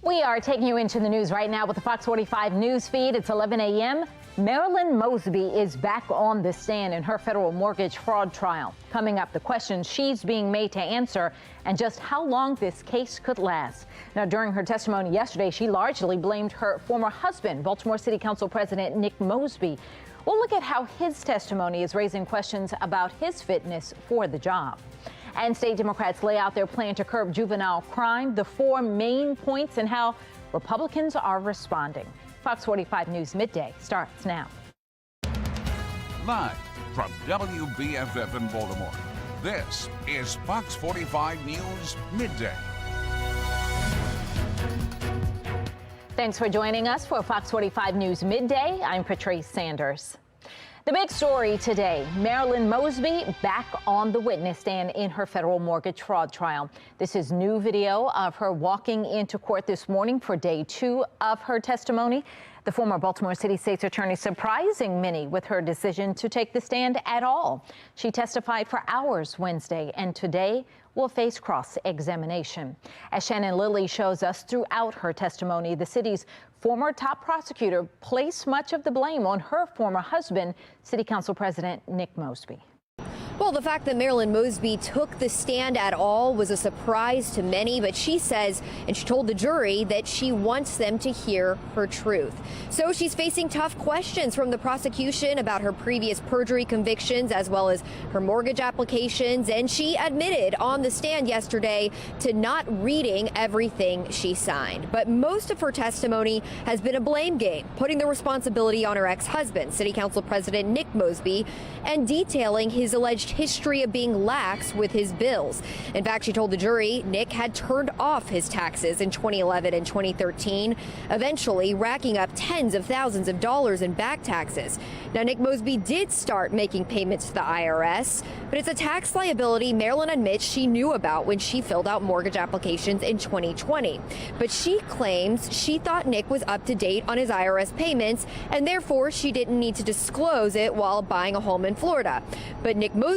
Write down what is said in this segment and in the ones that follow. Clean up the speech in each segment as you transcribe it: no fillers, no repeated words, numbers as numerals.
We are taking you into the news right now with the Fox 45 news feed. It's 11 a.m. Marilyn Mosby is back on the stand in her federal mortgage fraud trial. Coming up, the questions she's being made to answer and just how long this case could last. Now, during her testimony yesterday, she largely blamed her former husband, Baltimore City Council President Nick Mosby. We'll look at how his testimony is raising questions about his fitness for the job. And state Democrats lay out their plan to curb juvenile crime, the 4 main points, and how Republicans are responding. Fox 45 News Midday starts now. Live from WBFF in Baltimore, this is Fox 45 News Midday. Thanks for joining us for Fox 45 News Midday. I'm Patrice Sanders. The big story today, Marilyn Mosby back on the witness stand in her federal mortgage fraud trial. This is new video of her walking into court this morning for day 2 of her testimony. The former Baltimore City State's attorney surprising many with her decision to take the stand at all. She testified for hours Wednesday and today will face cross-examination. As Shannon Lilly shows us throughout her testimony, the city's former top prosecutor placed much of the blame on her former husband, City Council President Nick Mosby. Well, the fact that Marilyn Mosby took the stand at all was a surprise to many, but she says, and she told the jury, that she wants them to hear her truth. So she's facing tough questions from the prosecution about her previous perjury convictions as well as her mortgage applications, and she admitted on the stand yesterday to not reading everything she signed. But most of her testimony has been a blame game, putting the responsibility on her ex-husband, City Council President Nick Mosby, and detailing his alleged history of being lax with his bills. In fact, she told the jury Nick had turned off his taxes in 2011 and 2013, eventually racking up tens of thousands of dollars in back taxes. Now, Nick Mosby did start making payments to the IRS, but it's a tax liability Marilyn admits she knew about when she filled out mortgage applications in 2020. But she claims she thought Nick was up to date on his IRS payments, and therefore she didn't need to disclose it while buying a home in Florida. But Nick Mosby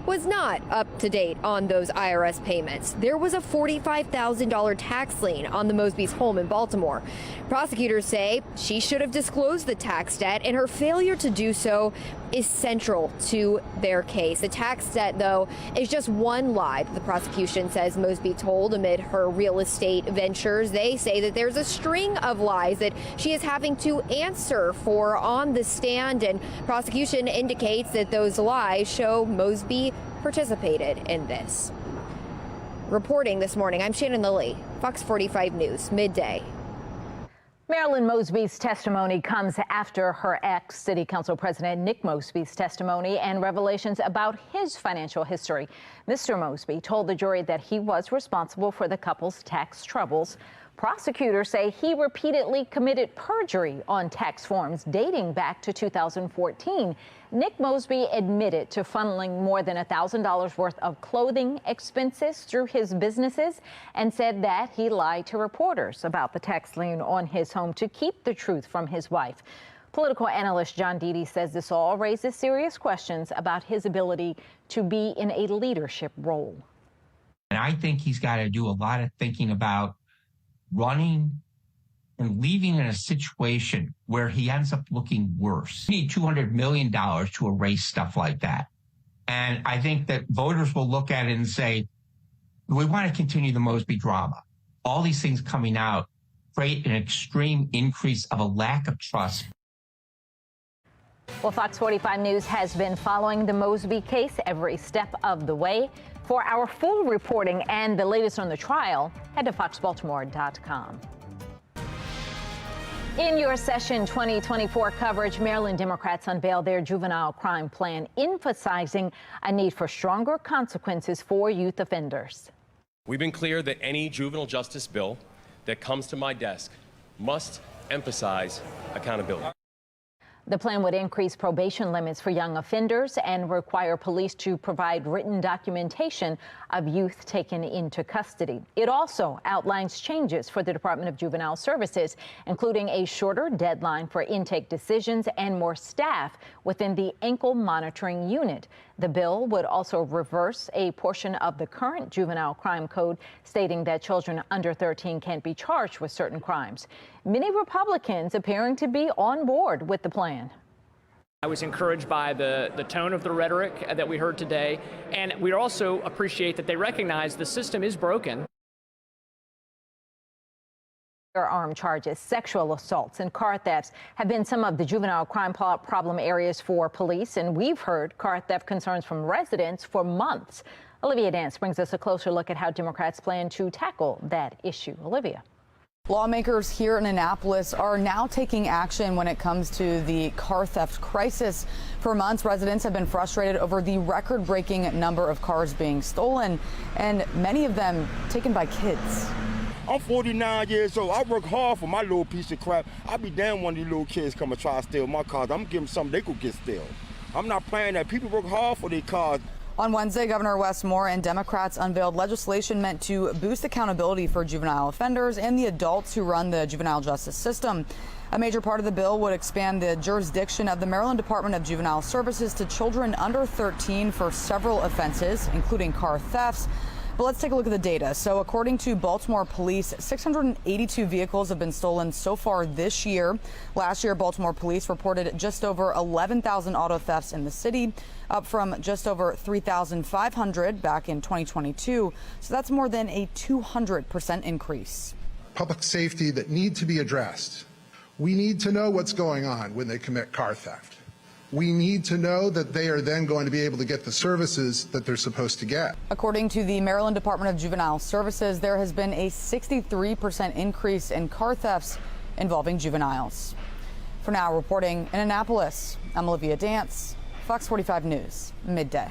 was not up to date on those IRS payments. There was a $45,000 tax lien on the Mosby's home in Baltimore. Prosecutors say she should have disclosed the tax debt, and her failure to do so is central to their case. The tax debt, though, is just one lie that the prosecution says Mosby told amid her real estate ventures. They say that there's a string of lies that she is having to answer for on the stand, and prosecution indicates that those lies show Mosby participated in this. Reporting this morning, I'm Shannon Lilly, Fox 45 News, Midday. Marilyn Mosby's testimony comes after her ex-City Council President Nick Mosby's testimony and revelations about his financial history. Mr. Mosby told the jury that he was responsible for the couple's tax troubles. Prosecutors say he repeatedly committed perjury on tax forms dating back to 2014. Nick Mosby admitted to funneling more than $1,000 worth of clothing expenses through his businesses and said that he lied to reporters about the tax lien on his home to keep the truth from his wife. Political analyst John Deedy says this all raises serious questions about his ability to be in a leadership role. And I think he's got to do a lot of thinking about running and leaving in a situation where he ends up looking worse. You need $200 million to erase stuff like that. And I think that voters will look at it and say, we want to continue the Mosby drama. All these things coming out create an extreme increase of a lack of trust. Well, Fox 45 News has been following the Mosby case every step of the way. For our full reporting and the latest on the trial, head to foxbaltimore.com. In your Session 2024 coverage, Maryland Democrats unveiled their juvenile crime plan, emphasizing a need for stronger consequences for youth offenders. We've been clear that any juvenile justice bill that comes to my desk must emphasize accountability. The plan would increase probation limits for young offenders and require police to provide written documentation of youth taken into custody. It also outlines changes for the Department of Juvenile Services, including a shorter deadline for intake decisions and more staff within the ankle monitoring unit. The bill would also reverse a portion of the current juvenile crime code, stating that children under 13 can't be charged with certain crimes. Many Republicans appearing to be on board with the plan. I was encouraged by the tone of the rhetoric that we heard today, and we also appreciate that they recognize the system is broken. Firearm charges, sexual assaults, and car thefts have been some of the juvenile crime problem areas for police, and we've heard car theft concerns from residents for months. Olivia Dance brings us a closer look at how Democrats plan to tackle that issue. Olivia. Lawmakers here in Annapolis are now taking action when it comes to the car theft crisis. For months, residents have been frustrated over the record-breaking number of cars being stolen, and many of them taken by kids. I'm 49 years old. I work hard for my little piece of crap. I'd be damn one of these little kids come and try to steal my cars. I'm gonna give them something they could get stolen. I'm not playing that. People work hard for their cars. On Wednesday, Governor Wes Moore and Democrats unveiled legislation meant to boost accountability for juvenile offenders and the adults who run the juvenile justice system. A major part of the bill would expand the jurisdiction of the Maryland Department of Juvenile Services to children under 13 for several offenses, including car thefts. But let's take a look at the data. So according to Baltimore police, 682 vehicles have been stolen so far this year. Last year, Baltimore police reported just over 11,000 auto thefts in the city, up from just over 3,500 back in 2022. So that's more than a 200% increase. Public safety that need to be addressed. We need to know what's going on when they commit car theft. We need to know that they are then going to be able to get the services that they're supposed to get. According to the Maryland Department of Juvenile Services, there has been a 63% increase in car thefts involving juveniles. For now, reporting in Annapolis, I'm Olivia Dance, Fox 45 News, Midday.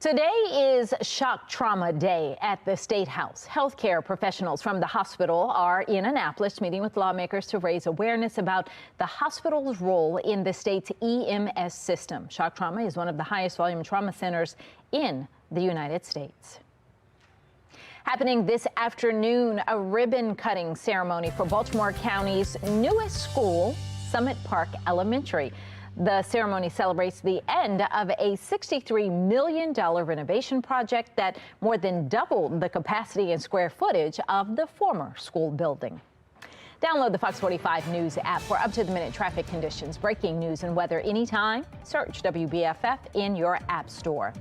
Today is Shock Trauma Day at the State House. Healthcare professionals from the hospital are in Annapolis meeting with lawmakers to raise awareness about the hospital's role in the state's EMS system. Shock trauma is one of the highest volume trauma centers in the United States. Happening this afternoon, a ribbon cutting ceremony for Baltimore County's newest school, Summit Park Elementary. The ceremony celebrates the end of a $63 million renovation project that more than doubled the capacity and square footage of the former school building. Download the Fox 45 News app for up-to-the-minute traffic conditions, breaking news, and weather anytime. Search WBFF in your app store.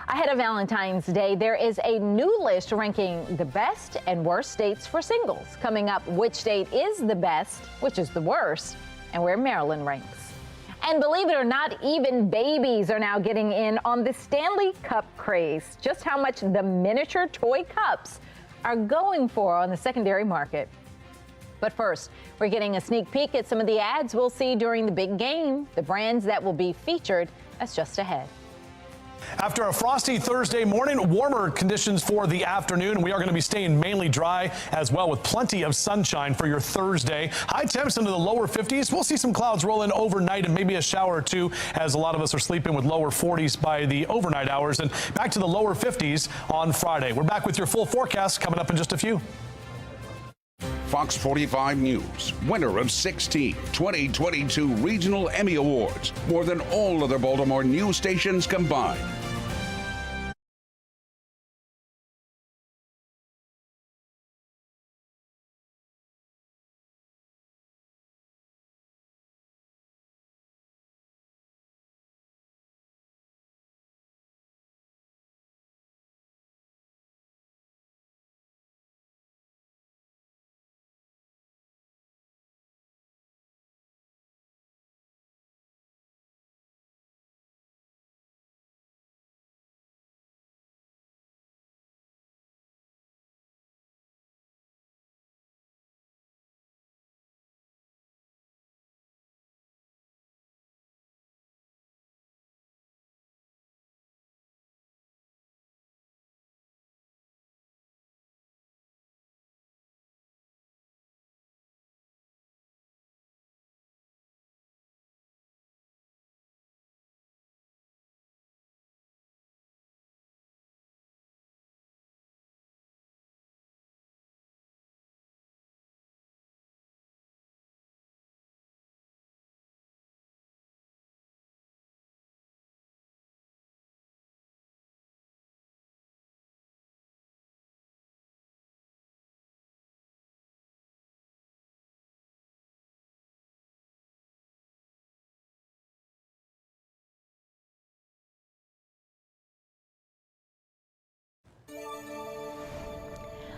Ahead of Valentine's Day, there is a new list ranking the best and worst states for singles. Coming up, which state is the best, which is the worst, and where Maryland ranks. And believe it or not, even babies are now getting in on the Stanley Cup craze. Just how much the miniature toy cups are going for on the secondary market. But first, we're getting a sneak peek at some of the ads we'll see during the big game. The brands that will be featured, that's just ahead. After a frosty Thursday morning, warmer conditions for the afternoon. We are going to be staying mainly dry as well, with plenty of sunshine for your Thursday. High temps into the lower 50s. We'll see some clouds roll in overnight and maybe a shower or two, as a lot of us are sleeping with lower 40s by the overnight hours, and back to the lower 50s on Friday. We're back with your full forecast coming up in just a few. Fox 45 News, winner of 16 2022 Regional Emmy Awards, more than all other Baltimore news stations combined.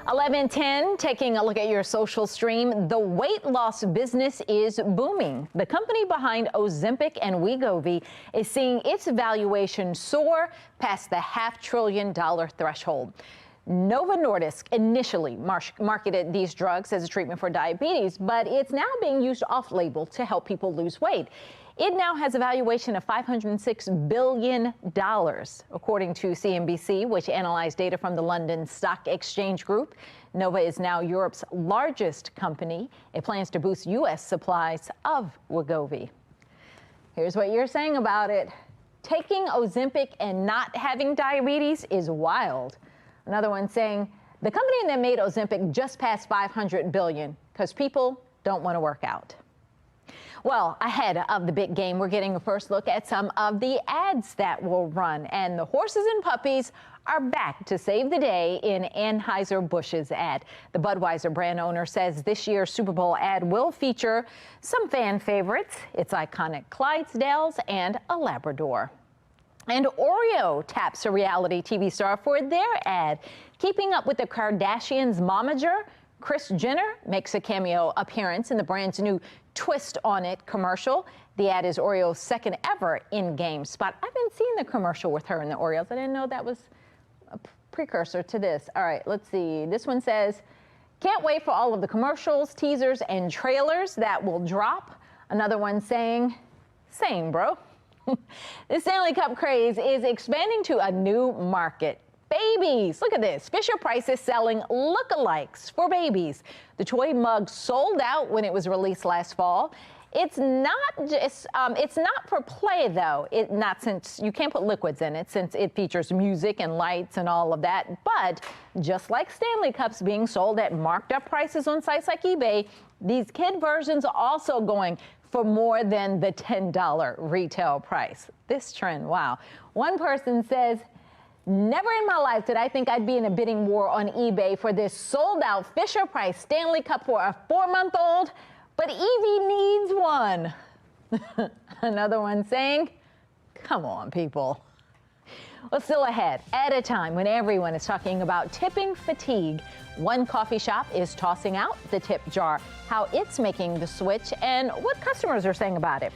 11:10, taking a look at your social stream. The weight loss business is booming. The company behind Ozempic and Wegovy is seeing its valuation soar past the $500 billion threshold. Novo Nordisk initially marketed these drugs as a treatment for diabetes, but it's now being used off-label to help people lose weight. It now has a valuation of $506 billion, according to CNBC, which analyzed data from the London Stock Exchange Group. Novo is now Europe's largest company. It plans to boost U.S. supplies of Wegovy. Here's what you're saying about it. Taking Ozempic and not having diabetes is wild. Another one saying the company that made Ozempic just passed $500 billion because people don't want to work out. Well, ahead of the big game, we're getting a first look at some of the ads that will run. And the horses and puppies are back to save the day in Anheuser-Busch's ad. The Budweiser brand owner says this year's Super Bowl ad will feature some fan favorites, its iconic Clydesdales and a Labrador. And Oreo taps a reality TV star for their ad. Keeping up with the Kardashians' momager, Kris Jenner makes a cameo appearance in the brand's new Twist on It commercial. The ad is Oreo's second ever in-game spot. I've been seeing the commercial with her and the Oreos. I didn't know that was a precursor to this. All right, let's see. This one says, can't wait for all of the commercials, teasers, and trailers that will drop. Another one saying, same, bro. The Stanley Cup craze is expanding to a new market. Babies. Look at this. Fisher-Price is selling lookalikes for babies. The toy mug sold out when it was released last fall. It's not just, it's not for play though. Not since you can't put liquids in it, since it features music and lights and all of that. But just like Stanley Cups being sold at marked up prices on sites like eBay, these kid versions are also going for more than the $10 retail price. This trend, wow. One person says, never in my life did I think I'd be in a bidding war on eBay for this sold-out Fisher-Price Stanley Cup for a 4-month-old, but Evie needs one. Another one saying, come on, people. Well, still ahead, at a time when everyone is talking about tipping fatigue, one coffee shop is tossing out the tip jar, how it's making the switch, and what customers are saying about it.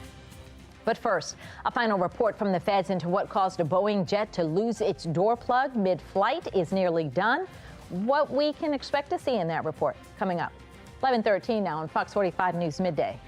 But first, a final report from the feds into what caused a Boeing jet to lose its door plug mid-flight is nearly done. What we can expect to see in that report coming up. 11:13 now on Fox 45 News Midday.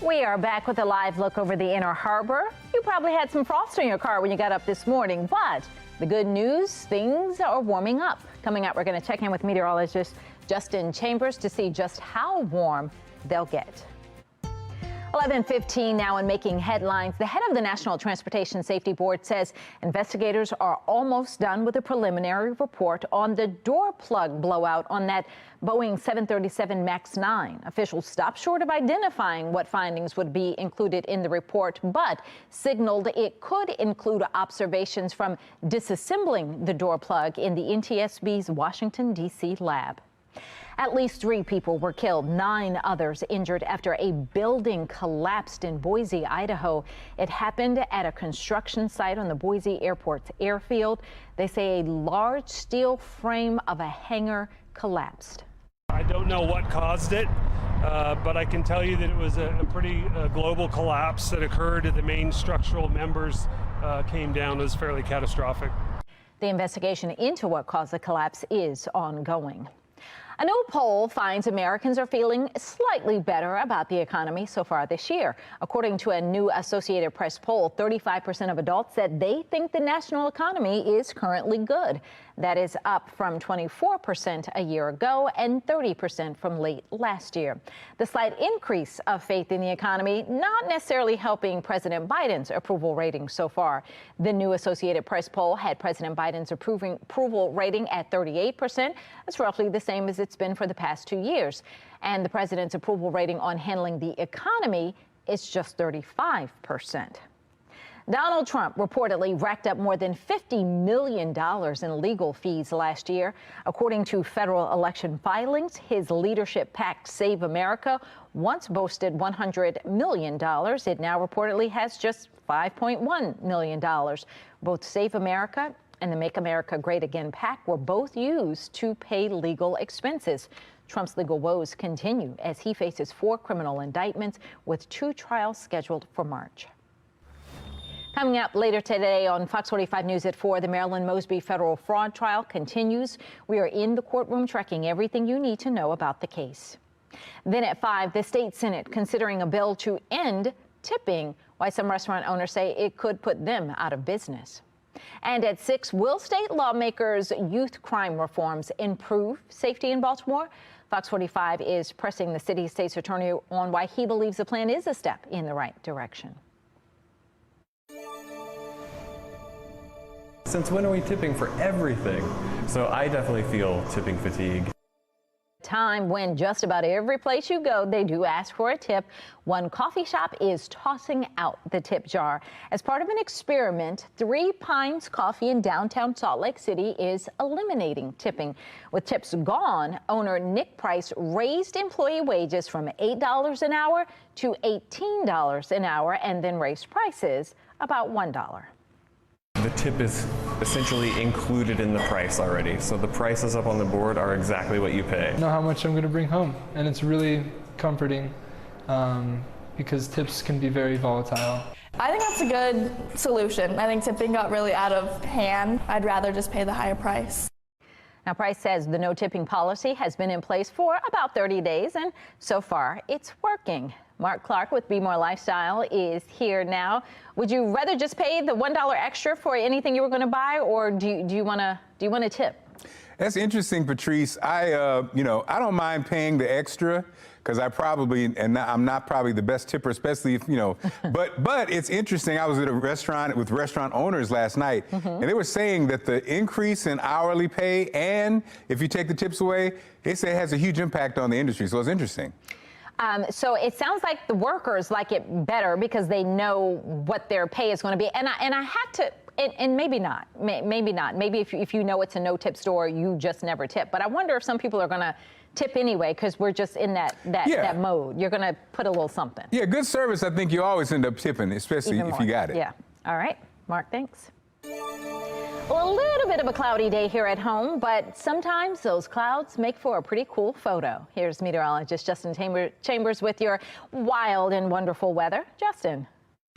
We are back with a live look over the Inner Harbor. You probably had some frost in your car when you got up this morning, but the good news, things are warming up. Coming up, we're going to check in with meteorologist Justin Chambers to see just how warm they'll get. 11:15 now and making headlines. The head of the National Transportation Safety Board says investigators are almost done with a preliminary report on the door plug blowout on that Boeing 737 MAX 9. Officials stopped short of identifying what findings would be included in the report, but signaled it could include observations from disassembling the door plug in the NTSB's Washington, D.C. lab. At least 3 people were killed, 9 others injured after a building collapsed in Boise, Idaho. It happened at a construction site on the Boise Airport's airfield. They say a large steel frame of a hangar collapsed. I don't know what caused it, but I can tell you that it was a pretty global collapse that occurred. The main structural members came down. It was fairly catastrophic. The investigation into what caused the collapse is ongoing. A new poll finds Americans are feeling slightly better about the economy so far this year. According to a new Associated Press poll, 35% of adults said they think the national economy is currently good. That is up from 24% a year ago and 30% from late last year. The slight increase of faith in the economy not necessarily helping President Biden's approval rating so far. The new Associated Press poll had President Biden's approval rating at 38%. That's roughly the same as it's been for the past 2 years. And the president's approval rating on handling the economy is just 35%. Donald Trump reportedly racked up more than $50 million in legal fees last year. According to federal election filings, his leadership PAC Save America once boasted $100 million. It now reportedly has just $5.1 million. Both Save America and the Make America Great Again PAC were both used to pay legal expenses. Trump's legal woes continue as he faces 4 criminal indictments with 2 trials scheduled for March. Coming up later today on Fox 45 News at 4, the Marilyn Mosby federal fraud trial continues. We are in the courtroom tracking everything you need to know about the case. Then at 5, the state Senate considering a bill to end tipping, why some restaurant owners say it could put them out of business. And at 6, will state lawmakers' youth crime reforms improve safety in Baltimore? Fox 45 is pressing the city's state's attorney on why he believes the plan is a step in the right direction. Since when are we tipping for everything? So I definitely feel tipping fatigue. Time when just about every place you go, they do ask for a tip. One coffee shop is tossing out the tip jar. As part of an experiment, 3 Pines Coffee in downtown Salt Lake City is eliminating tipping. With tips gone, owner Nick Price raised employee wages from $8 an hour to $18 an hour and then raised prices about $1. The tip is essentially included in the price already. So the prices up on the board are exactly what you pay. I know how much I'm going to bring home, and it's really comforting because tips can be very volatile. I think that's a good solution. I think tipping got really out of hand. I'd rather just pay the higher price. Now, Price says the no tipping policy has been in place for about 30 days, and so far it's working. Mark Clark with Be More Lifestyle is here now. Would you rather just pay the $1 extra for anything you were going to buy, or do you want to tip? That's interesting, Patrice. I don't mind paying the extra because I'm not probably the best tipper, especially if, but it's interesting. I was at a restaurant with restaurant owners last night, and they were saying that the increase in hourly pay and if you take the tips away, they say it has a huge impact on the industry. So it's interesting. So it sounds like the workers like it better because they know what their pay is going to be. And I had to, and maybe not. Maybe if you know it's a no-tip store, you just never tip. But I wonder if some people are going to tip anyway because we're just in that mode. You're going to put a little something. Yeah, good service, I think you always end up tipping, especially if you got it. Yeah. All right. Mark, thanks. Well, a little bit of a cloudy day here at home, but sometimes those clouds make for a pretty cool photo. Here's meteorologist Justin Chambers with your wild and wonderful weather. Justin.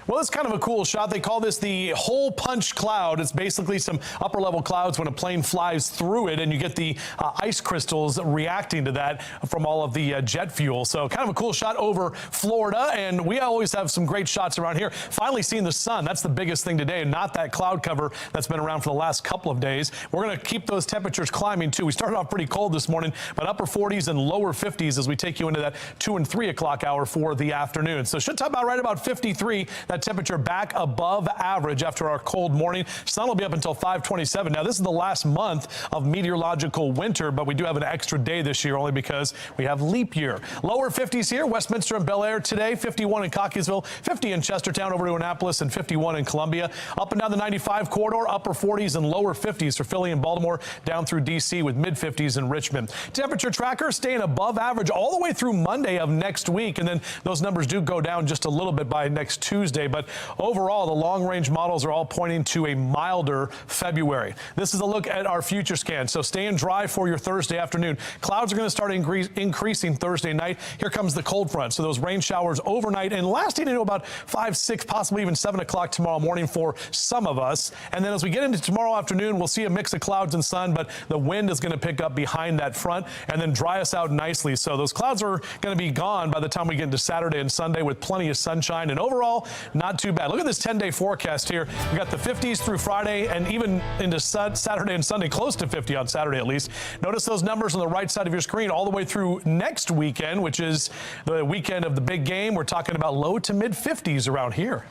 Well, it's kind of a cool shot. They call this the hole punch cloud. It's basically some upper level clouds when a plane flies through it, and you get the ice crystals reacting to that from all of the jet fuel. So kind of a cool shot over Florida, and we always have some great shots around here. Finally seeing the sun. That's the biggest thing today, and not that cloud cover that's been around for the last couple of days. We're going to keep those temperatures climbing too. We started off pretty cold this morning, but upper 40s and lower 50s as we take you into that 2 and 3 o'clock hour for the afternoon. So should top out right about 53. That temperature back above average after our cold morning. Sun will be up until 5:27. Now, this is the last month of meteorological winter, but we do have an extra day this year only because we have leap year. Lower 50s here, Westminster and Bel Air today, 51 in Cockeysville, 50 in Chestertown over to Annapolis, and 51 in Columbia. Up and down the 95 corridor, upper 40s and lower 50s for Philly and Baltimore, down through D.C. with mid-50s in Richmond. Temperature tracker staying above average all the way through Monday of next week, and then those numbers do go down just a little bit by next Tuesday, but overall, the long-range models are all pointing to a milder February. This is a look at our future scan. So staying dry for your Thursday afternoon. Clouds are going to start increasing Thursday night. Here comes the cold front. So those rain showers overnight and lasting into about 5, 6, possibly even 7 o'clock tomorrow morning for some of us. And then as we get into tomorrow afternoon, we'll see a mix of clouds and sun, but the wind is going to pick up behind that front and then dry us out nicely. So those clouds are going to be gone by the time we get into Saturday and Sunday with plenty of sunshine, and overall, not too bad. Look at this 10-day forecast here. We got the 50s through Friday and even into Saturday and Sunday, close to 50 on Saturday at least. Notice those numbers on the right side of your screen all the way through next weekend, which is the weekend of the big game. We're talking about low to mid 50s around here.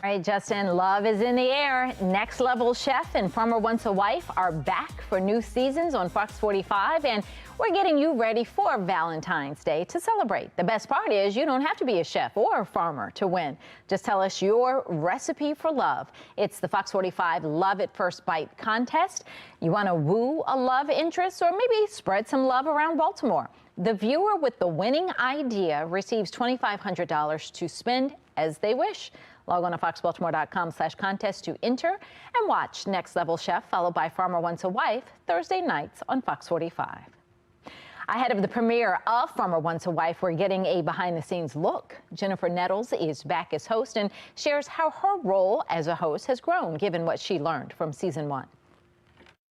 All right, Justin, love is in the air. Next Level Chef and Farmer Wants a Wife are back for new seasons on Fox 45, and we're getting you ready for Valentine's Day to celebrate. The best part is you don't have to be a chef or a farmer to win. Just tell us your recipe for love. It's the Fox 45 Love at First Bite contest. You want to woo a love interest or maybe spread some love around Baltimore. The viewer with the winning idea receives $2,500 to spend as they wish. Log on to foxbaltimore.com/contest to enter and watch Next Level Chef followed by Farmer Wants a Wife Thursday nights on Fox 45. Ahead of the premiere of Farmer Wants a Wife, we're getting a behind-the-scenes look. Jennifer Nettles is back as host and shares how her role as a host has grown given what she learned from season 1.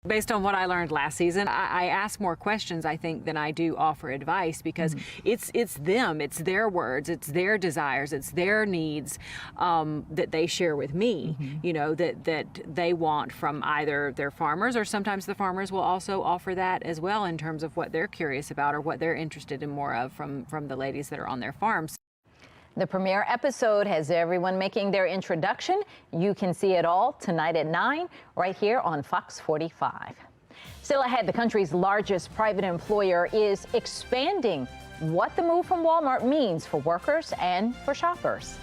Based on what I learned last season, I ask more questions, I think, than I do offer advice, because it's them, it's their words, it's their desires, it's their needs that they share with me, you know, that they want from either their farmers, or sometimes the farmers will also offer that as well in terms of what they're curious about or what they're interested in more of from the ladies that are on their farms. The premiere episode has everyone making their introduction. You can see it all tonight at 9 right here on Fox 45. Still ahead, the country's largest private employer is expanding what the move from Walmart means for workers and for shoppers.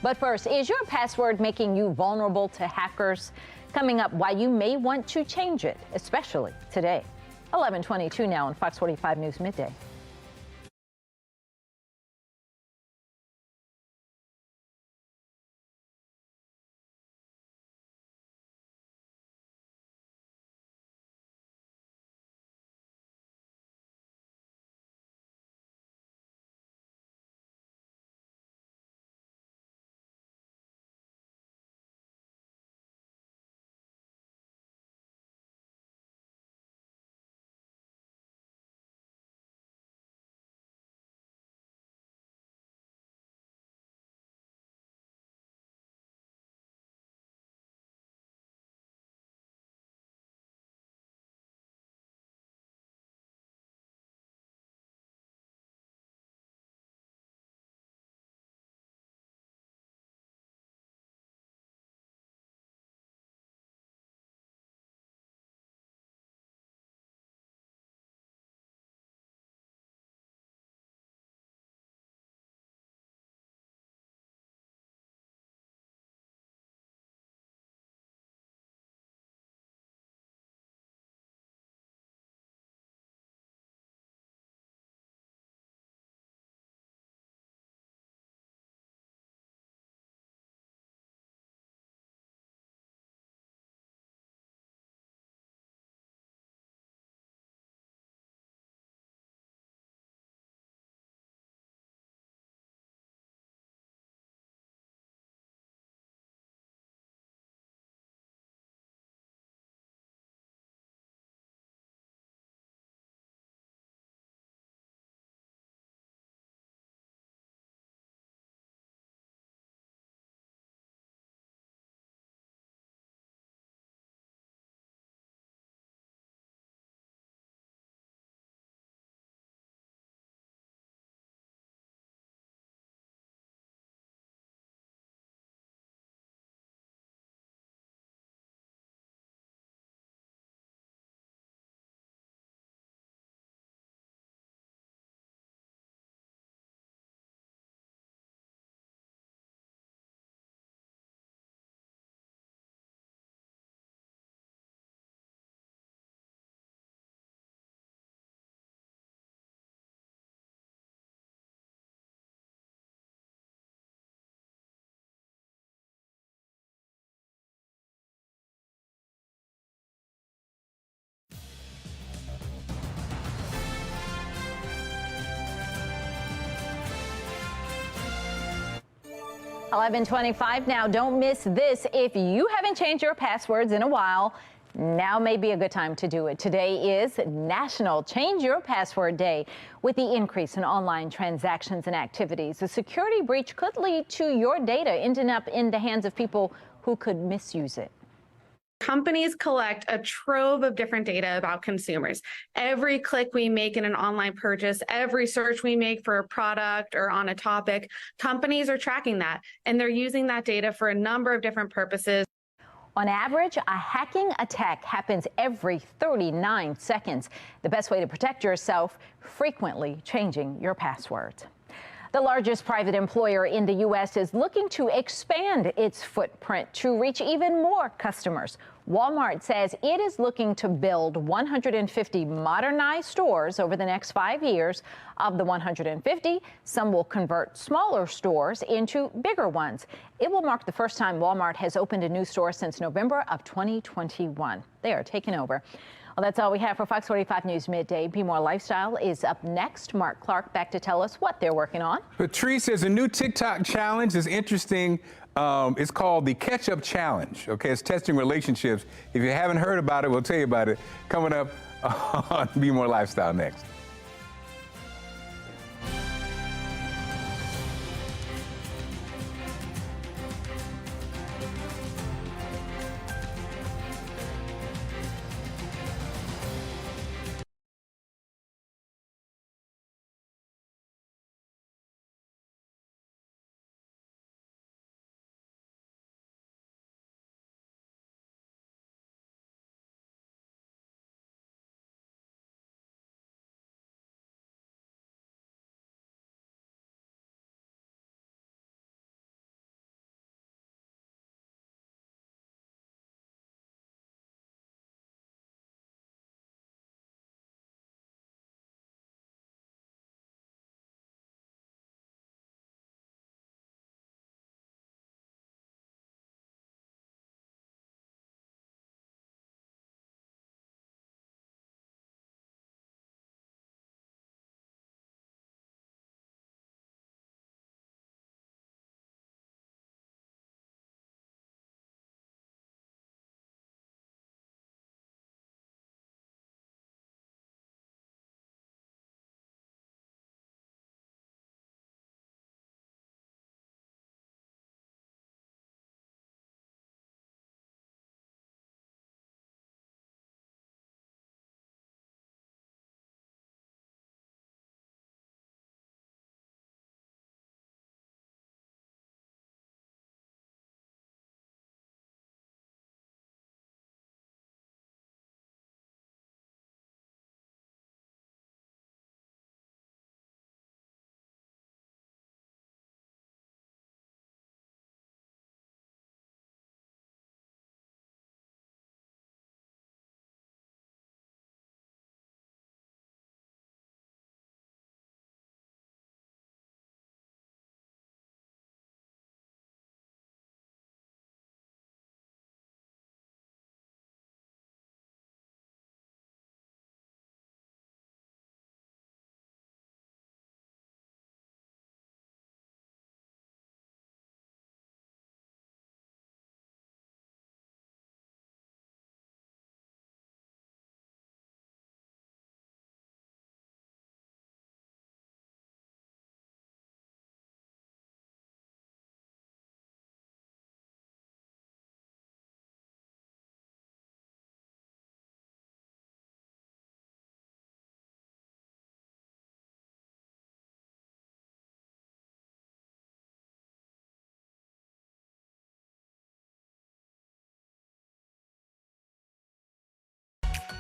But first, is your password making you vulnerable to hackers? Coming up, why you may want to change it, especially today. 11:22 now on Fox 45 News Midday. 11:25 now. Don't miss this. If you haven't changed your passwords in a while, now may be a good time to do it. Today is National Change Your Password Day. With the increase in online transactions and activities, a security breach could lead to your data ending up in the hands of people who could misuse it. Companies collect a trove of different data about consumers. Every click we make in an online purchase, every search we make for a product or on a topic, companies are tracking that, and they're using that data for a number of different purposes. On average, a hacking attack happens every 39 seconds. The best way to protect yourself, frequently changing your password. The largest private employer in the U.S. is looking to expand its footprint to reach even more customers. Walmart says it is looking to build 150 modernized stores over the next 5 years. Of the 150, some will convert smaller stores into bigger ones. It will mark the first time Walmart has opened a new store since November of 2021. They are taking over. Well, that's all we have for Fox 45 News Midday. Be More Lifestyle is up next. Mark Clark back to tell us what they're working on. Patrice, there's a new TikTok challenge. It's interesting. It's called the Ketchup Challenge. Okay, it's testing relationships. If you haven't heard about it, we'll tell you about it coming up on Be More Lifestyle next.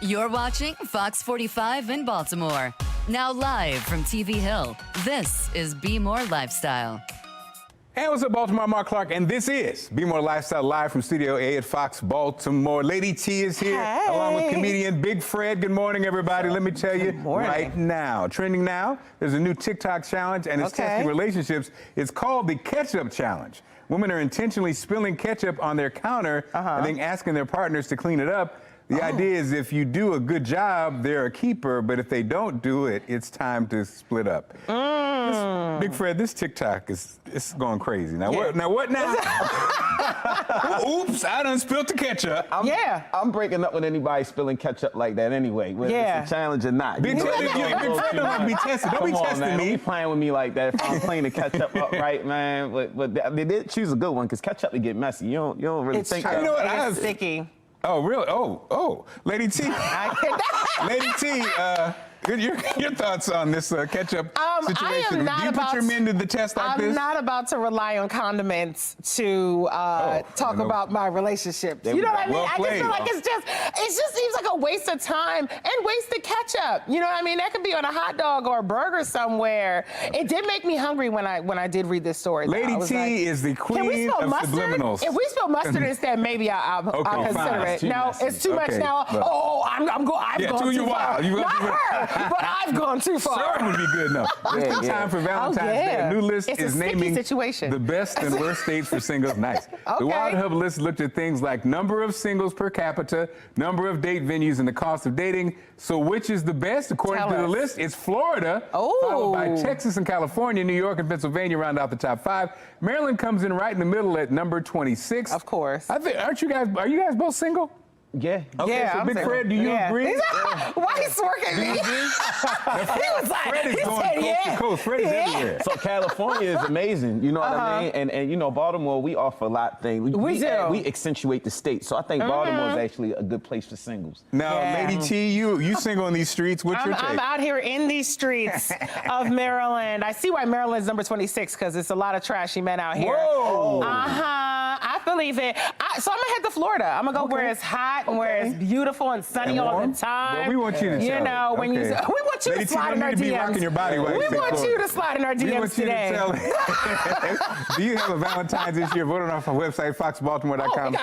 You're watching Fox 45 in Baltimore. Now live from TV Hill, this is Be More Lifestyle. Hey, what's up, Baltimore? Mark Clark, and this is Be More Lifestyle live from Studio A at Fox Baltimore. Lady T is here, along with comedian Big Fred. Good morning, everybody. Let me tell you right now, trending now, there's a new TikTok challenge, and it's testing relationships. It's called the Ketchup Challenge. Women are intentionally spilling ketchup on their counter and then asking their partners to clean it up. The idea is if you do a good job, they're a keeper, but if they don't do it, it's time to split up. Big Fred, this TikTok it's going crazy. Now what? Now what? Now? Oops! I done spilled the ketchup. I'm breaking up with anybody spilling ketchup like that anyway. Whether it's a challenge or not. Big Fred don't be tested. Don't be testing me. Don't be playing with me like that. If I'm playing the ketchup up right, man. But they did choose a good one because ketchup would get messy. You don't really think. True. You know what? It's sticky. Oh really? Oh, Lady T. Lady T. Your thoughts on this ketchup situation? I am not Do you put your men to the test like this? I'm not about to rely on condiments to talk about my relationships. You know what I mean? I just feel like it just seems like a waste of time and wasted ketchup. You know what I mean? That could be on a hot dog or a burger somewhere. It did make me hungry when I did read this story. Lady T is the queen of subliminals. If we spill mustard instead, maybe I'll consider it. No, it's too much now. Oh, I've gone too far. Not her. But I've gone too far. Syrup would be good enough. It's time for Valentine's Day. A new list is naming the best and worst states for singles. Nice. The Wild Hub list looked at things like number of singles per capita, number of date venues, and the cost of dating. So which is the best? According to the list, it's Florida, followed by Texas and California. New York and Pennsylvania round out the top 5. Maryland comes in right in the middle at number 26. Of course. Are you guys both single? Yeah. Okay, so Big Fred, do you agree? Why he smirking at me? He was like, Fred is going coast to coast. Fred is everywhere. So California is amazing, you know what I mean? And you know, Baltimore, we offer a lot of things. We accentuate the state. So I think Baltimore is actually a good place for singles. Now, Lady T, you single in these streets. What's your take? I'm out here in these streets of Maryland. I see why Maryland's number 26, because it's a lot of trashy men out here. Whoa. I believe it. So I'm gonna head to Florida. I'm gonna go where it's hot and where it's beautiful and sunny all the time. Well, we want you to we want you to slide in our DMs. Your body we want you to slide in our DMs today. Do you have a Valentine's this year? Vote on our website, foxbaltimore.com.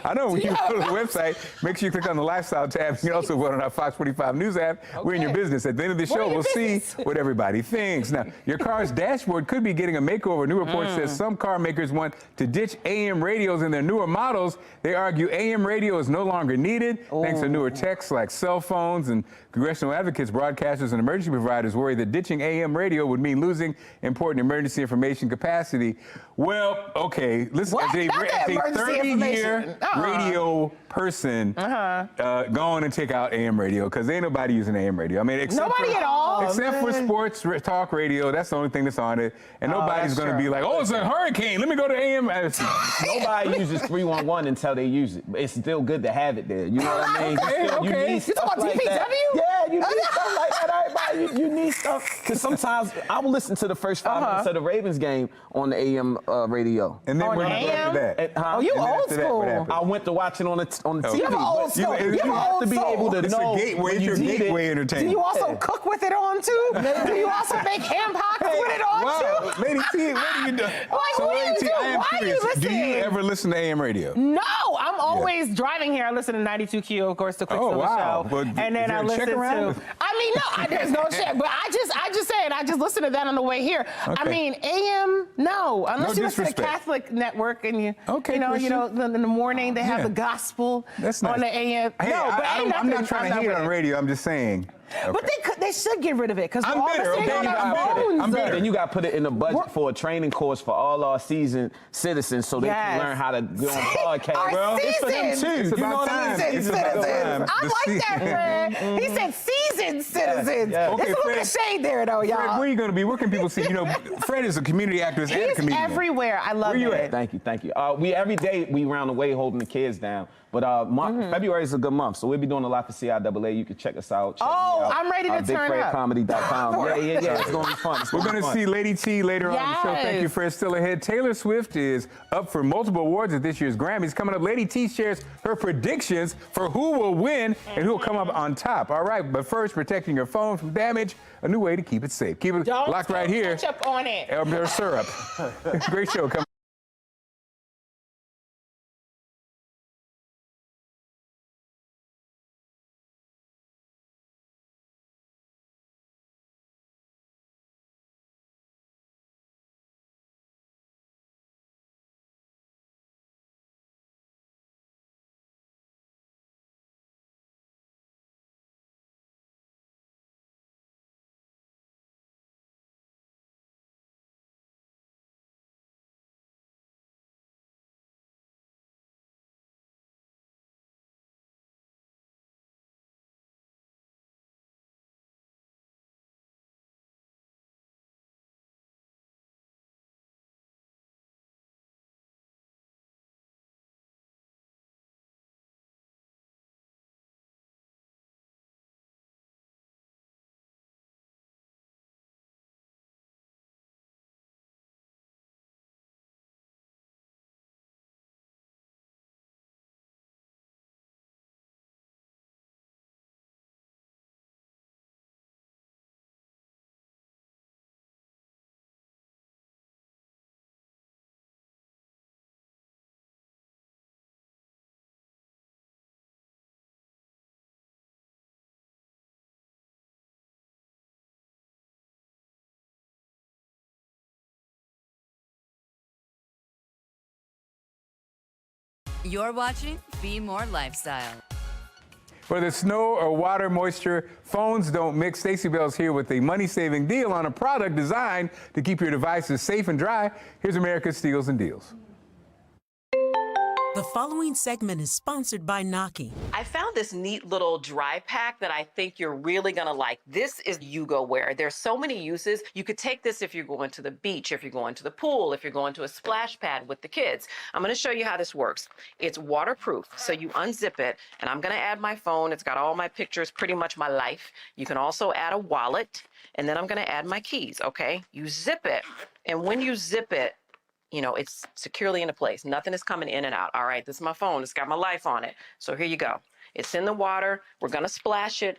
I know. When you go to the website, make sure you click on the lifestyle tab. You can also vote on our Fox 45 News app. We're in your business. At the end of the show, we'll see what everybody thinks. Now, your car's dashboard could be getting a makeover. New report says some car makers want to ditch AM radios in their newer models. They argue AM radio is no longer needed thanks to newer techs like cell phones, and congressional advocates, broadcasters, and emergency providers worry that ditching AM radio would mean losing important emergency information capacity. Well, okay, listen, as a 30-year radio person, go on and take out AM radio, because ain't nobody using AM radio. I mean, except for sports talk radio, that's the only thing that's on it. And nobody's going to be like, oh, it's a hurricane, let me go to AM. Nobody uses 311 until they use it. But it's still good to have it there. You know what I mean? You talking about DPW? Yeah, you need stuff like that, everybody. You need stuff. Because sometimes I will listen to the first 5 minutes of the Ravens game on the AM radio. And then we're that. Oh, you old school. I went to watch it on the TV. You have old school. You have to be able to know. It's your gateway entertainment. Do you also cook with it on too? Do you also make ham hocks with it on too? Lady T, what are you doing? So Lady T, I am curious. Do you ever listen to AM radio? No, I'm always driving here. I listen to 92Q, of course, the quick show. Well, and then I listen to. I mean, no, there's no check. But I just said I just listen to that on the way here. I mean, AM, no, unless you listen to Catholic Network and you know, in the morning they have the gospel on the AM. Hey, I'm not trying to hate on radio. I'm just saying. But they should get rid of it, because we're all listening on our phones. Then you got to put it in the budget for a training course for all our seasoned citizens, so they can learn how to go on podcast. Well, it's for them too. It's about time. Citizens. I like that, Fred. He said seasoned citizens. There's a little bit of shade there, though, y'all. Fred, where are you going to be? Where can people see? You know, Fred is a community activist and a comedian. He's everywhere. I love it. Where you at? Thank you. Every day we round the way holding the kids down. But February is a good month, so we'll be doing a lot for CIAA. You can check us out. I'm ready to turn up. BigFredComedy.com. Yeah. It's going to be fun. We're going to see Lady T later on the show. Thank you, Fred. Still ahead. Taylor Swift is up for multiple awards at this year's Grammys. Coming up, Lady T shares her predictions for who will win and who will come up on top. All right, but first, protecting your phone from damage, a new way to keep it safe. Keep it locked right here. Ketchup on it. Elder syrup. Great show coming. You're watching Be More Lifestyle. Whether snow or water moisture, phones don't mix. Stacey Bell's here with a money-saving deal on a product designed to keep your devices safe and dry. Here's America's Steals and Deals. The following segment is sponsored by Noki. I found this neat little dry pack that I think you're really gonna like. This is Yugo Wear. There's so many uses. You could take this if you're going to the beach, if you're going to the pool, if you're going to a splash pad with the kids. I'm gonna show you how this works. It's waterproof, so you unzip it, and I'm gonna add my phone. It's got all my pictures, pretty much my life. You can also add a wallet, and then I'm gonna add my keys, okay? You zip it, and when you zip it, you know, it's securely into place. Nothing is coming in and out. All right, this is my phone. It's got my life on it. So here you go. It's in the water. We're going to splash it.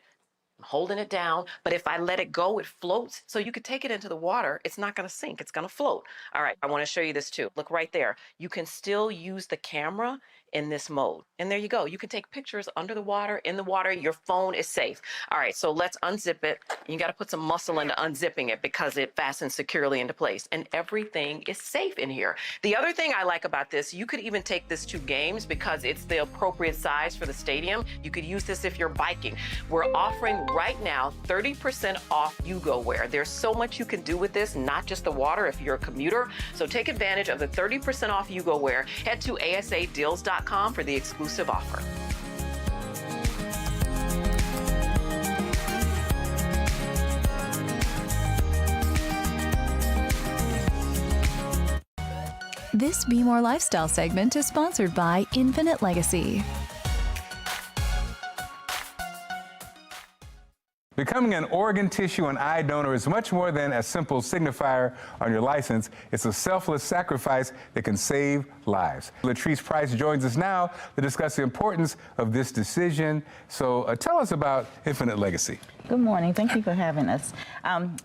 I'm holding it down, but if I let it go, it floats. So you could take it into the water. It's not going to sink. It's going to float. All right, I want to show you this too. Look right there. You can still use the camera in this mode. And there you go. You can take pictures under the water, in the water. Your phone is safe. All right, so let's unzip it. You got to put some muscle into unzipping it because it fastens securely into place. And everything is safe in here. The other thing I like about this, you could even take this to games because it's the appropriate size for the stadium. You could use this if you're biking. We're offering right now 30% off Yugo Wear. There's so much you can do with this, not just the water if you're a commuter. So take advantage of the 30% off Yugo Wear. Head to asadeals.com for the exclusive offer. This Be More Lifestyle segment is sponsored by Infinite Legacy. Becoming an organ, tissue, and eye donor is much more than a simple signifier on your license. It's a selfless sacrifice that can save lives. Latrice Price joins us now to discuss the importance of this decision. So tell us about Infinite Legacy. Good morning. Thank you for having us.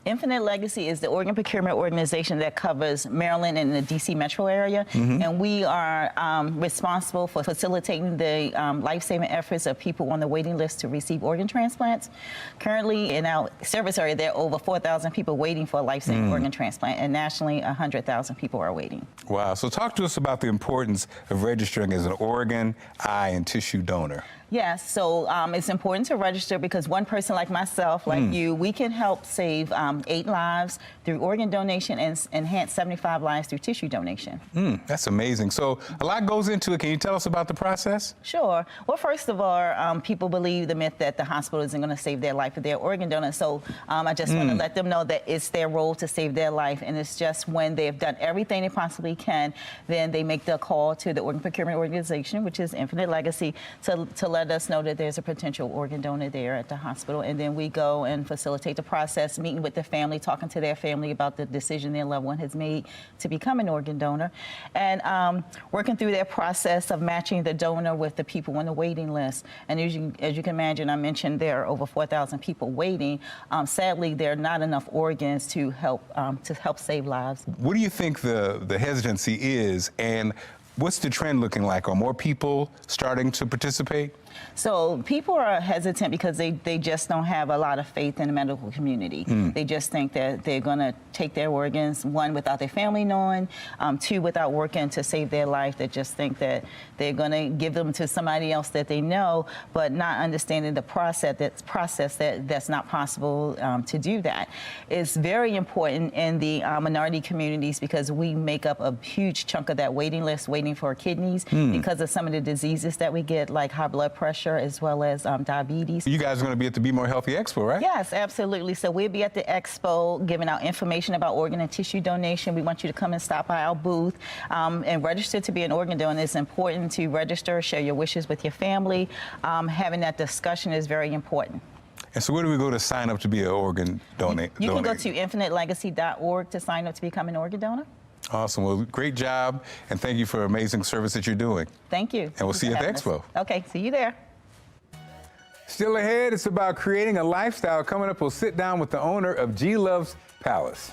Infinite Legacy is the organ procurement organization that covers Maryland and the D.C. metro area. And we are responsible for facilitating the life-saving efforts of people on the waiting list to receive organ transplants. Currently, in our service area, there are over 4,000 people waiting for a life-saving organ transplant, and nationally, 100,000 people are waiting. Wow. So talk to us about the importance of registering as an organ, eye, and tissue donor. Yes, so it's important to register because one person like myself, like you, we can help save 8 lives through organ donation and enhance 75 lives through tissue donation. That's amazing. So a lot goes into it. Can you tell us about the process? Sure. Well, first of all, people believe the myth that the hospital isn't going to save their life if they're organ donors. So I just want to let them know that it's their role to save their life. And it's just when they've done everything they possibly can, then they make the call to the organ procurement organization, which is Infinite Legacy, to let us know that there's a potential organ donor there at the hospital. And then we go and facilitate the process, meeting with the family, talking to their family about the decision their loved one has made to become an organ donor, and working through their process of matching the donor with the people on the waiting list. And as you can imagine, I mentioned there are over 4,000 people waiting. Sadly, there are not enough organs to help save lives. What do you think the hesitancy is, and what's the trend looking like? Are more people starting to participate? So people are hesitant because they just don't have a lot of faith in the medical community. They just think that they're going to take their organs, one, without their family knowing, two, without working to save their life. They just think that they're going to give them to somebody else that they know, but not understanding the process that's not possible to do that. It's very important in the minority communities because we make up a huge chunk of that waiting list, waiting for kidneys, because of some of the diseases that we get, like high blood pressure as well as diabetes. You guys are going to be at the Be More Healthy Expo, right? Yes, absolutely. So we'll be at the expo giving out information about organ and tissue donation. We want you to come and stop by our booth and register to be an organ donor. It's important to register, share your wishes with your family. Having that discussion is very important. And so where do we go to sign up to be an organ donor? You can go to infinitelegacy.org to sign up to become an organ donor. Awesome. Well, great job, and thank you for amazing service that you're doing. Thank you. And we'll see you at the expo. Okay, see you there. Still ahead, it's about creating a lifestyle. Coming up, we'll sit down with the owner of G Love's Palace.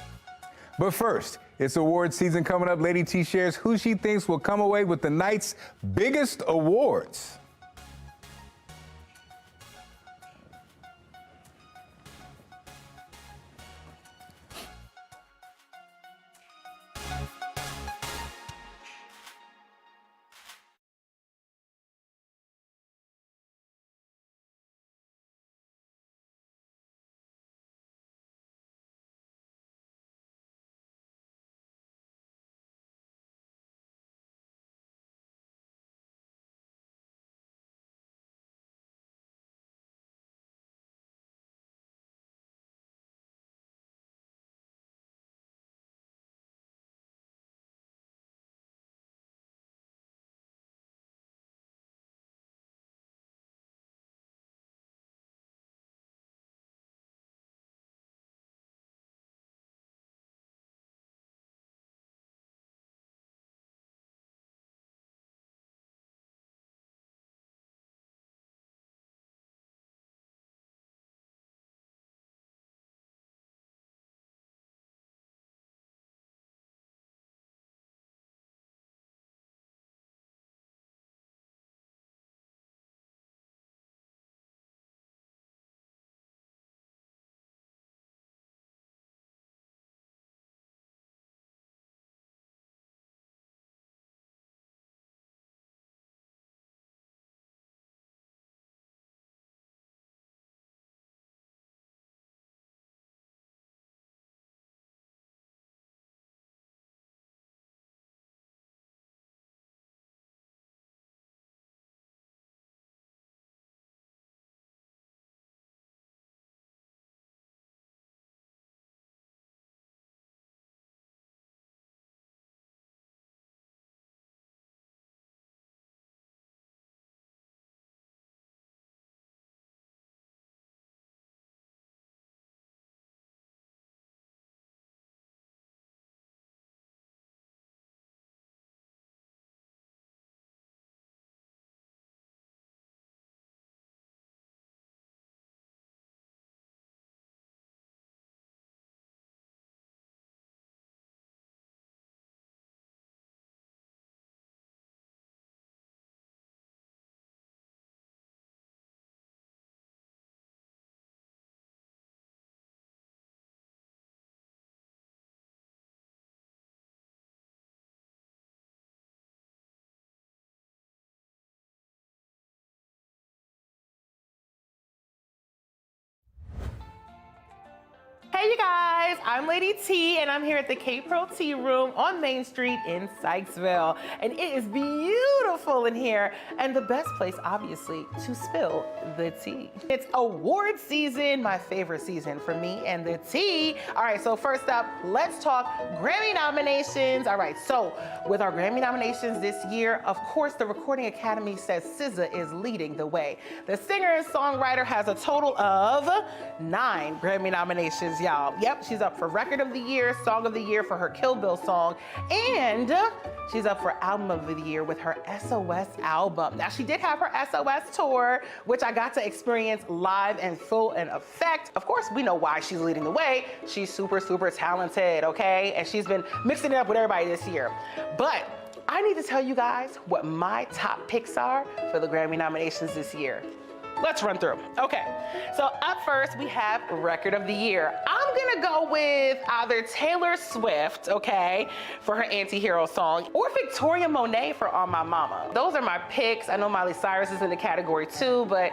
But first, it's award season coming up. Lady T shares who she thinks will come away with the night's biggest awards. Hey, you guys, I'm Lady T, and I'm here at the K-Pro Tea Room on Main Street in Sykesville. And it is beautiful in here, and the best place, obviously, to spill the tea. It's award season, my favorite season for me and the tea. All right, so first up, let's talk Grammy nominations. All right, so with our Grammy nominations this year, of course, the Recording Academy says SZA is leading the way. The singer and songwriter has a total of 9 Grammy nominations, y'all. Yep, she's up for Record of the Year, Song of the Year for her Kill Bill song, and she's up for Album of the Year with her SOS album. Now, she did have her SOS tour, which I got to experience live and full in effect. Of course, we know why she's leading the way. She's super, super talented, okay? And she's been mixing it up with everybody this year. But I need to tell you guys what my top picks are for the Grammy nominations this year. Let's run through. Okay, so up first we have Record of the Year. I'm gonna go with either Taylor Swift, okay, for her Anti-Hero song, or Victoria Monet for On My Mama. Those are my picks. I know Miley Cyrus is in the category too, but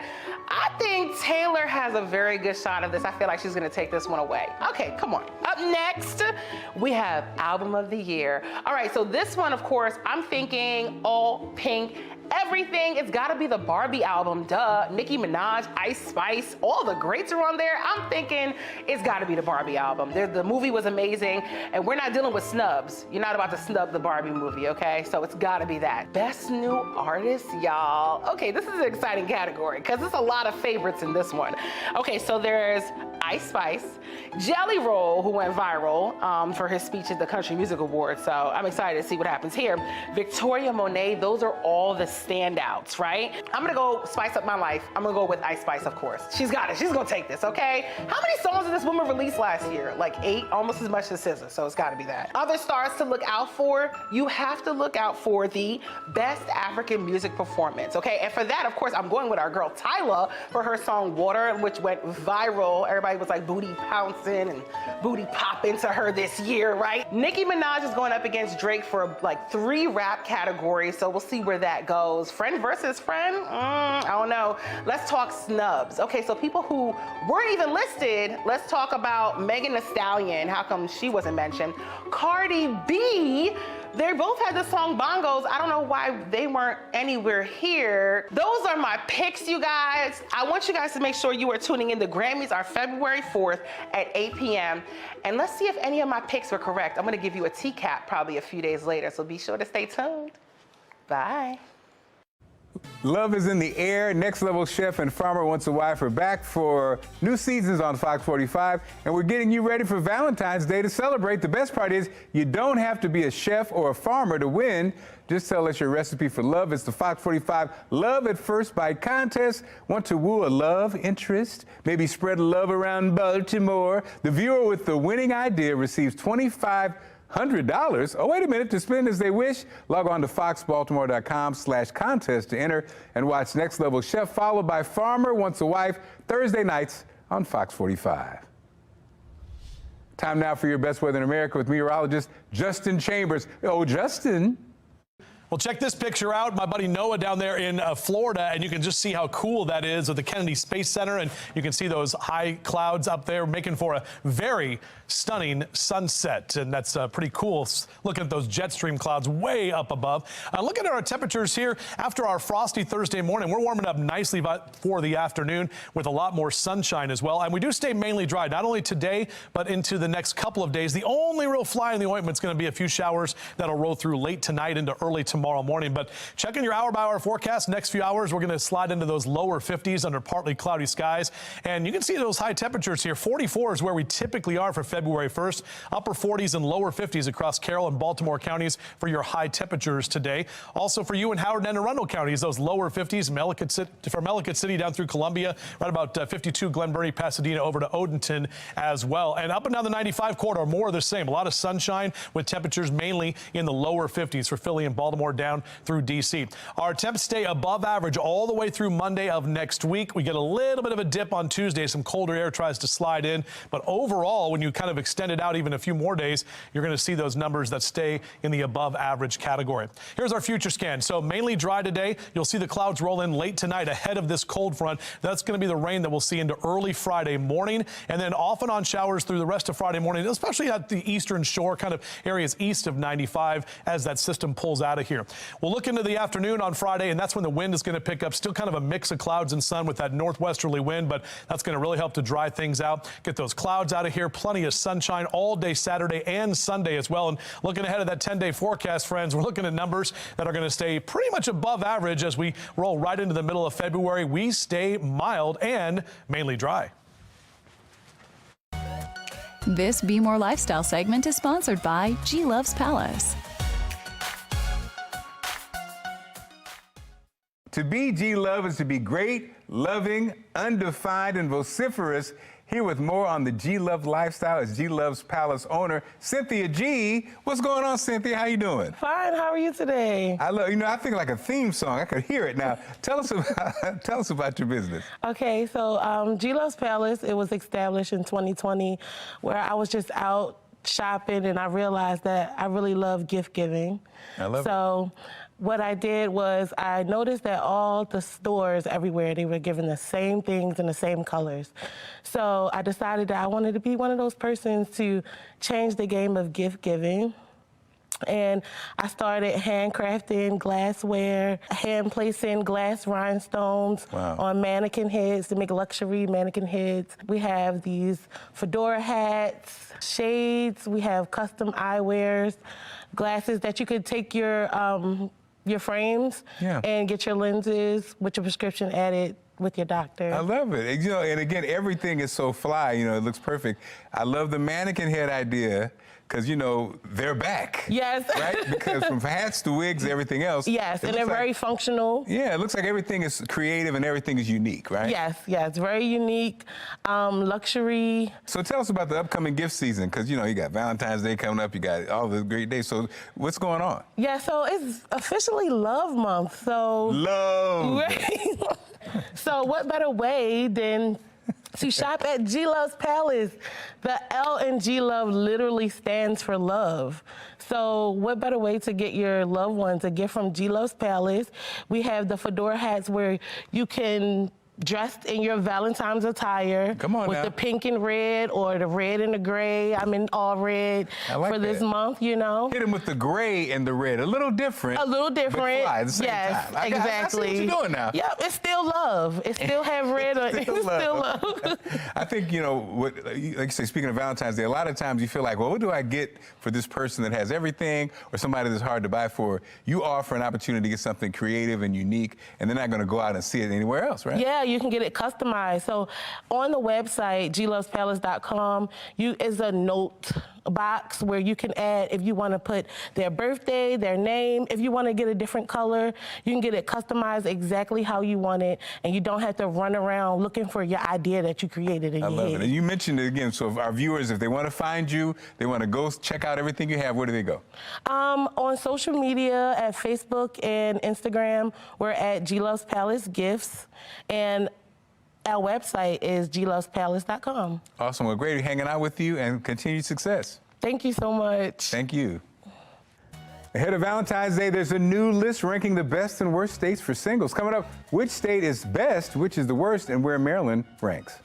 I think Taylor has a very good shot of this. I feel like she's gonna take this one away. Okay, come on. Up next, we have Album of the Year. All right, so this one, of course, I'm thinking all pink. Everything, it's gotta be the Barbie album, duh. Nicki Minaj, Ice Spice, all the greats are on there. I'm thinking it's gotta be the Barbie album. The movie was amazing, and we're not dealing with snubs. You're not about to snub the Barbie movie, okay? So it's gotta be that. Best New Artist, y'all. Okay, this is an exciting category, because there's a lot of favorites in this one. Okay, so there's Ice Spice, Jelly Roll, who went viral for his speech at the Country Music Awards, so I'm excited to see what happens here. Victoria Monet, those are all the standouts, right? I'm gonna go spice up my life. I'm gonna go with Ice Spice, of course. She's got it, she's gonna take this, okay? How many songs did this woman release last year? Like 8, almost as much as SZA, so it's gotta be that. Other stars to look out for, you have to look out for the Best African Music Performance, okay? And for that, of course, I'm going with our girl Tyla for her song Water, which went viral. Everybody was like booty pouncing and booty popping to her this year, right? Nicki Minaj is going up against Drake for like 3 rap categories, so we'll see where that goes. Friend versus friend? I don't know. Let's talk snubs. Okay, so people who weren't even listed, let's talk about Megan Thee Stallion. How come she wasn't mentioned? Cardi B, they both had the song Bongos. I don't know why they weren't anywhere here. Those are my picks, you guys. I want you guys to make sure you are tuning in. The Grammys are February 4th at 8 p.m. And let's see if any of my picks were correct. I'm gonna give you a TCAP probably a few days later, so be sure to stay tuned. Bye. Love is in the air. Next Level Chef and Farmer Wants a Wife are back for new seasons on Fox 45, and we're getting you ready for Valentine's Day to celebrate. The best part is you don't have to be a chef or a farmer to win. Just tell us your recipe for love. It's the Fox 45 Love at First Bite contest. Want to woo a love interest? Maybe spread love around Baltimore? The viewer with the winning idea receives $2,500. Oh, wait a minute. To spend as they wish, log on to foxbaltimore.com/contest to enter and watch Next Level Chef, followed by Farmer Wants a Wife, Thursday nights on Fox 45. Time now for your best weather in America with meteorologist Justin Chambers. Oh, Justin. Well, check this picture out. My buddy Noah down there in Florida, and you can just see how cool that is at the Kennedy Space Center, and you can see those high clouds up there making for a very stunning sunset, and that's pretty cool looking at those jet stream clouds way up above. Looking at our temperatures here after our frosty Thursday morning, we're warming up nicely for the afternoon with a lot more sunshine as well, and we do stay mainly dry, not only today, but into the next couple of days. The only real fly in the ointment is going to be a few showers that'll roll through late tonight into early tomorrow morning. But checking your hour-by-hour forecast, next few hours, we're going to slide into those lower 50s under partly cloudy skies. And you can see those high temperatures here. 44 is where we typically are for February 1st. Upper 40s and lower 50s across Carroll and Baltimore counties for your high temperatures today. Also for you in Howard and Arundel counties, those lower 50s from Ellicott City down through Columbia, right about 52 Glen Burnie, Pasadena over to Odenton as well. And up and down the 95 corridor, more of the same. A lot of sunshine with temperatures mainly in the lower 50s for Philly and Baltimore. Baltimore down through D.C. Our temps stay above average all the way through Monday of next week. We get a little bit of a dip on Tuesday. Some colder air tries to slide in. But overall, when you kind of extend it out even a few more days, you're going to see those numbers that stay in the above average category. Here's our future scan. So mainly dry today. You'll see the clouds roll in late tonight ahead of this cold front. That's going to be the rain that we'll see into early Friday morning, and then off and on showers through the rest of Friday morning, especially at the eastern shore, kind of areas east of 95 as that system pulls out of here. We'll look into the afternoon on Friday, and that's when the wind is going to pick up. Still kind of a mix of clouds and sun with that northwesterly wind, but that's going to really help to dry things out, get those clouds out of here. Plenty of sunshine all day Saturday and Sunday as well. And looking ahead at that 10-day forecast, friends, we're looking at numbers that are going to stay pretty much above average as we roll right into the middle of February. We stay mild and mainly dry. This Be More Lifestyle segment is sponsored by G Loves Palace. To be G-Love is to be great, loving, undefined, and vociferous. Here with more on the G-Love lifestyle is G-Love's Palace owner, Cynthia G. What's going on, Cynthia? How you doing? Fine. How are you today? I love, I think like a theme song. I could hear it now. Tell us about your business. Okay, so G-Love's Palace, it was established in 2020 where I was just out shopping and I realized that I really love gift giving. I love it. So what I did was I noticed that all the stores everywhere, they were giving the same things in the same colors. So I decided that I wanted to be one of those persons to change the game of gift giving. And I started handcrafting glassware, hand placing glass rhinestones on mannequin heads to make luxury mannequin heads. We have these fedora hats, shades, we have custom eyewears, glasses that you could take your frames and get your lenses with your prescription added with your doctor. I love it. And again, everything is so fly, it looks perfect. I love the mannequin head idea because, they're back. Yes. Right? Because from hats to wigs, everything else. Yes, and they're very functional. Yeah, it looks like everything is creative and everything is unique, right? Yes, it's very unique, luxury. So tell us about the upcoming gift season because, you got Valentine's Day coming up, you got all the great days. So what's going on? Yeah, so it's officially Love Month, so. Love! So what better way than to shop at G Love's Palace? The L in G Love literally stands for love. So what better way to get your loved ones a gift from G Love's Palace? We have the fedora hats where you can dressed in your Valentine's attire. Come on with now. the pink and red or the red and the gray. I'm in all red for this month, Hit them with the gray and the red. A little different. A little different. But fly at the same time. Exactly. I see what you're doing now. Yep, it's still love. It still have red on it. It's still love. I think, like you say, speaking of Valentine's Day, a lot of times you feel like, well, what do I get for this person that has everything or somebody that's hard to buy for? You offer an opportunity to get something creative and unique, and they're not going to go out and see it anywhere else, right? Yeah, you can get it customized. So on the website, glovespalace.com, is a note box where you can add if you want to put their birthday, their name. If you want to get a different color, you can get it customized exactly how you want it, and you don't have to run around looking for your idea that you created in your head. I love it. And you mentioned it again, so if our viewers, if they want to find you, they want to go check out everything you have, where do they go? On social media, at Facebook and Instagram, we're at G Loves Palace Gifts, and our website is glovespalace.com. Awesome. Well, great hanging out with you and continued success. Thank you so much. Thank you. Ahead of Valentine's Day, there's a new list ranking the best and worst states for singles. Coming up, which state is best, which is the worst, and where Maryland ranks.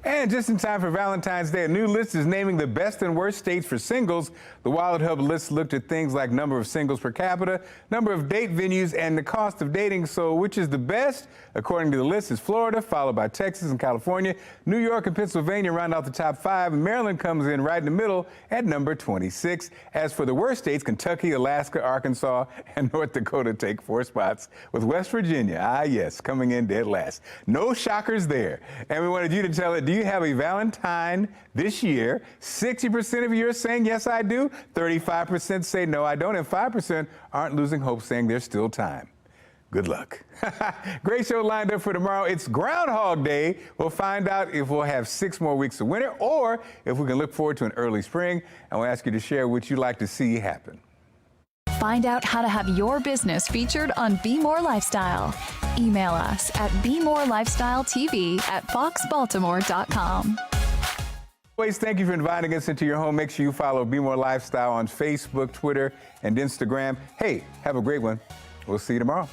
And just in time for Valentine's Day, a new list is naming the best and worst states for singles. The Wallet Hub list looked at things like number of singles per capita, number of date venues, and the cost of dating. So which is the best? According to the list, is Florida, followed by Texas and California. New York and Pennsylvania round out the top 5. Maryland comes in right in the middle at number 26. As for the worst states, Kentucky, Alaska, Arkansas, and North Dakota take 4 spots, with West Virginia, yes, coming in dead last. No shockers there. And we wanted you to tell it, do you have a Valentine this year? 60% of you are saying, yes, I do. 35% say, no, I don't. And 5% aren't losing hope, saying there's still time. Good luck. Great show lined up for tomorrow. It's Groundhog Day. We'll find out if we'll have 6 more weeks of winter or if we can look forward to an early spring. And we'll ask you to share what you'd like to see happen. Find out how to have your business featured on Be More Lifestyle. Email us at BeMoreLifestyleTV@foxbaltimore.com. Always, thank you for inviting us into your home. Make sure you follow Be More Lifestyle on Facebook, Twitter, and Instagram. Hey, have a great one. We'll see you tomorrow.